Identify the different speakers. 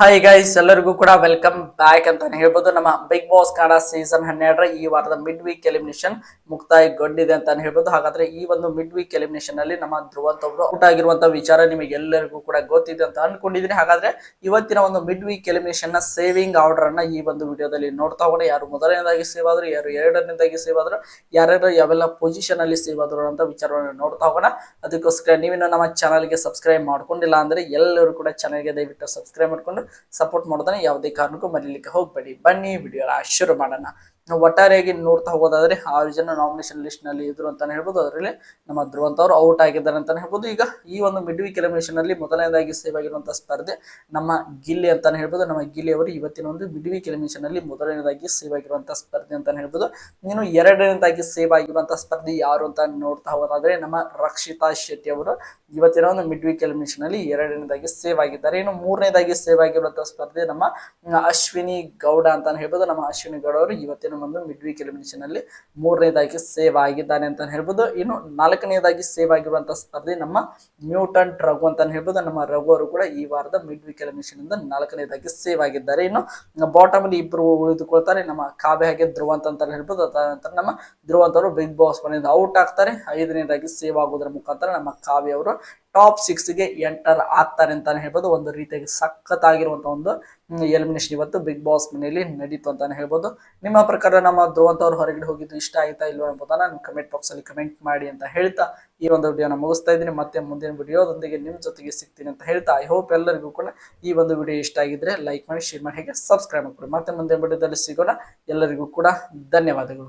Speaker 1: Hi guys, ಎಲ್ಲರಿಗೂ ಕೂಡ welcome back ಅಂತಾನೆ ಹೇಳ್ಬೋದು. ನಮ್ಮ ಬಿಗ್ ಬಾಸ್ ಕನ್ನಡ ಸೀಸನ್ 12 ಈ ವಾರದ ಮಿಡ್ ವೀಕ್ ಎಲಿಮಿನೇಷನ್ ಮುಕ್ತಾಯಗೊಂಡಿದೆ ಅಂತಾನೆ ಹೇಳ್ಬೋದು. ಹಾಗಾದ್ರೆ ಈ ಒಂದು ಮಿಡ್ ವೀಕ್ ಎಲಿಮಿನೇಷನ್ ಅಲ್ಲಿ ನಮ್ಮ ಧ್ರುವಂತ್ ಅವರು ಔಟ್ ಆಗಿರುವಂತಹ ವಿಚಾರ ನಿಮಗೆ ಎಲ್ಲರಿಗೂ ಕೂಡ ಗೊತ್ತಿದೆ ಅಂತ ಅನ್ಕೊಂಡಿದ್ದೀನಿ. ಹಾಗಾದ್ರೆ ಇವತ್ತಿನ ಒಂದು ಮಿಡ್ ವೀಕ್ ಎಲಿಮಿನೇಷನ್ ನ ಸೇವಿಂಗ್ ಆರ್ಡರ್ ಅನ್ನ ಈ ಒಂದು ವಿಡಿಯೋದಲ್ಲಿ ನೋಡ್ತಾ ಹೋಗೋಣ. ಯಾರು ಮೊದಲನೇದಾಗಿ ಸೇವ್ ಆದ್ರು, ಯಾರು ಎರಡನೇದಾಗಿ ಸೇವ್ ಆದ್ರು, ಯಾರ್ಯಾರು ಯಾವೆಲ್ಲ ಪೊಸಿಷನ್ ಅಲ್ಲಿ ಸೇವ್ ಆದ್ರು ಅಂತ ವಿಚಾರವನ್ನು ನೋಡ್ತಾ ಹೋಗೋಣ. ಅದಕ್ಕೋಸ್ಕರ ನೀವಿನ್ನು ನಮ್ಮ ಚಾನಲ್ಗೆ ಸಬ್ಸ್ಕ್ರೈಬ್ ಮಾಡ್ಕೊಂಡಿಲ್ಲ ಅಂದ್ರೆ ಎಲ್ಲರೂ ಕೂಡ ಚಾನಲ್ಗೆ ದಯವಿಟ್ಟು ಸಬ್ಸ್ಕ್ರೈಬ್ ಮಾಡ್ಕೊಂಡು ಸಪೋರ್ಟ್ ಮಾಡೋದನ್ನ ಯಾವುದೇ ಕಾರಣಕ್ಕೂ ಮರೀಲಿಕ್ಕೆ ಹೋಗ್ಬೇಡಿ. ಬನ್ನಿ ವಿಡಿಯೋ ಶುರು ಮಾಡೋಣ. ಒಟ್ಟಾರೆಯಾಗಿ ನೋಡ್ತಾ ಹೋಗೋದಾದ್ರೆ 6 ಜನ ನಾಮಿನೇಷನ್ ಲಿಸ್ಟ್ ನಲ್ಲಿ ಇದ್ರು ಅಂತಾನೆ ಹೇಳ್ಬೋದು. ಅದರಲ್ಲಿ ನಮ್ಮ ಧ್ರುವಂತ್ ಅವರು ಔಟ್ ಆಗಿದ್ದಾರೆ ಅಂತಾನೆ ಹೇಳ್ಬೋದು. ಈಗ ಈ ಒಂದು ಮಿಡ್ ವೀಕ್ ಎಲಿಮಿನೇಷನ್ ಅಲ್ಲಿ ಮೊದಲನೇದಾಗಿ ಸೇವ್ ಆಗಿರುವಂತಹ ಸ್ಪರ್ಧೆ ನಮ್ಮ ಗಿಲ್ಲಿ ಅಂತಾನೆ ಹೇಳ್ಬೋದು. ನಮ್ಮ ಗಿಲ್ಲಿ ಅವರು ಇವತ್ತಿನ ಒಂದು ಮಿಡ್ ವೀಕ್ ಎಲಿಮಿನೇಷನ್ ಅಲ್ಲಿ ಮೊದಲನೇದಾಗಿ ಸೇವ್ ಆಗಿರುವಂತಹ ಸ್ಪರ್ಧೆ ಅಂತಾನೆ ಹೇಳ್ಬೋದು. ಇನ್ನು ಎರಡನೇದಾಗಿ ಸೇವ್ ಆಗಿರುವಂತಹ ಸ್ಪರ್ಧೆ ಯಾರು ಅಂತ ನೋಡ್ತಾ ಹೋಗೋದಾದ್ರೆ ನಮ್ಮ ರಕ್ಷಿತಾ ಶೆಟ್ಟಿ ಅವರು ಇವತ್ತಿನ ಒಂದು ಮಿಡ್ ವೀಕ್ ಎಲಿಮಿನೇಷನ್ ಅಲ್ಲಿ ಎರಡನೇದಾಗಿ ಸೇವ್ ಆಗಿದ್ದಾರೆ. ಇನ್ನು ಮೂರನೇದಾಗಿ ಸೇವ್ ಆಗಿರುವಂತಹ ಸ್ಪರ್ಧೆ ನಮ್ಮ ಅಶ್ವಿನಿ ಗೌಡ ಅಂತಾನೆ ಹೇಳ್ಬೋದು. ನಮ್ಮ ಅಶ್ವಿನಿ ಗೌಡ ಅವರು ಇವತ್ತಿನ ಒಂದು ಮಿಡ್ ವೀಕ್ ಎಲಿಮಿನೇಷನ್ ಅಲ್ಲಿ ಮೂರನೇದಾಗಿ ಸೇವ್ ಆಗಿದ್ದಾನೆ ಅಂತ ಹೇಳ್ಬೋದು. ಇನ್ನು ನಾಲ್ಕನೇದಾಗಿ ಸೇವ್ ಆಗಿರುವಂತಹ ಸ್ಪರ್ಧೆ ನಮ್ಮ ಮ್ಯೂಟಂಟ್ ರಘು ಅಂತಾನೆ ಹೇಳ್ಬೋದು. ನಮ್ಮ ರಘು ಅವರು ಕೂಡ ಈ ವಾರದ ಮಿಡ್ ವೀಕ್ ಎಲಿಮಿನೇಷನ್ ಇಂದ ನಾಲ್ಕನೇದಾಗಿ ಸೇವ್ ಆಗಿದ್ದಾರೆ. ಇನ್ನು ಬಾಟಮ್ ಅಲ್ಲಿ ಇಬ್ಬರು ಉಳಿದುಕೊಳ್ತಾರೆ, ನಮ್ಮ ಕಾವ್ಯ ಹಾಗೆ ಧ್ರುವಂತ್ ಅಂತ ಹೇಳ್ಬೋದು. ನಂತರ ನಮ್ಮ ಧ್ರುವಂತ್ ಅವರು ಬಿಗ್ ಬಾಸ್ ಮನೆಯಿಂದ ಔಟ್ ಆಗ್ತಾರೆ. ಐದನೇದಾಗಿ ಸೇವ್ ಆಗೋದ್ರ ಮುಖಾಂತರ ನಮ್ಮ ಕಾವ್ಯ ಅವರು ಟಾಪ್ 6 ಗೆ ಎಂಟರ್ ಆಗ್ತಾರೆ ಅಂತಾನೆ ಹೇಳ್ಬೋದು. ಒಂದು ರೀತಿಯಾಗಿ ಸಖತ್ತಾಗಿರುವಂತಹ ಒಂದು ಎಲಿಮಿನೇಷನ್ ಇವತ್ತು ಬಿಗ್ ಬಾಸ್ ಮನೆಯಲ್ಲಿ ನಡೀತು ಅಂತಾನೆ ಹೇಳ್ಬೋದು. ನಿಮ್ಮ ಪ್ರಕಾರ ನಮ್ಮ ಧ್ರುವಂತ್ ಅವರು ಹೊರಗಡೆ ಹೋಗಿದ್ದು ಇಷ್ಟ ಆಯ್ತಾ ಇಲ್ವಾ ಎಂಬುದನ್ನ ನಿಮ್ಮ ಕಮೆಂಟ್ ಬಾಕ್ಸ್ ಅಲ್ಲಿ ಕಮೆಂಟ್ ಮಾಡಿ ಅಂತ ಹೇಳ್ತಾ ಈ ಒಂದು ವಿಡಿಯೋನ ಮುಗಿಸ್ತಾ ಇದ್ದೀನಿ. ಮತ್ತೆ ಮುಂದಿನ ವಿಡಿಯೋದೊಂದಿಗೆ ನಿಮ್ಮ ಜೊತೆಗೆ ಸಿಗ್ತೀನಿ ಅಂತ ಹೇಳ್ತಾ ಐ ಹೋಪ್ ಎಲ್ಲರಿಗೂ ಕೂಡ ಈ ಒಂದು ವಿಡಿಯೋ ಇಷ್ಟ ಆಗಿದ್ರೆ ಲೈಕ್ ಮಾಡಿ, ಶೇರ್ ಮಾಡಿ, ಹಾಗೆ ಸಬ್ಸ್ಕ್ರೈಬ್ ಮಾಡಿ. ಮತ್ತೆ ಮುಂದಿನ ವಿಡಿಯೋದಲ್ಲಿ ಸಿಗೋಣ. ಎಲ್ಲರಿಗೂ ಕೂಡ ಧನ್ಯವಾದಗಳು.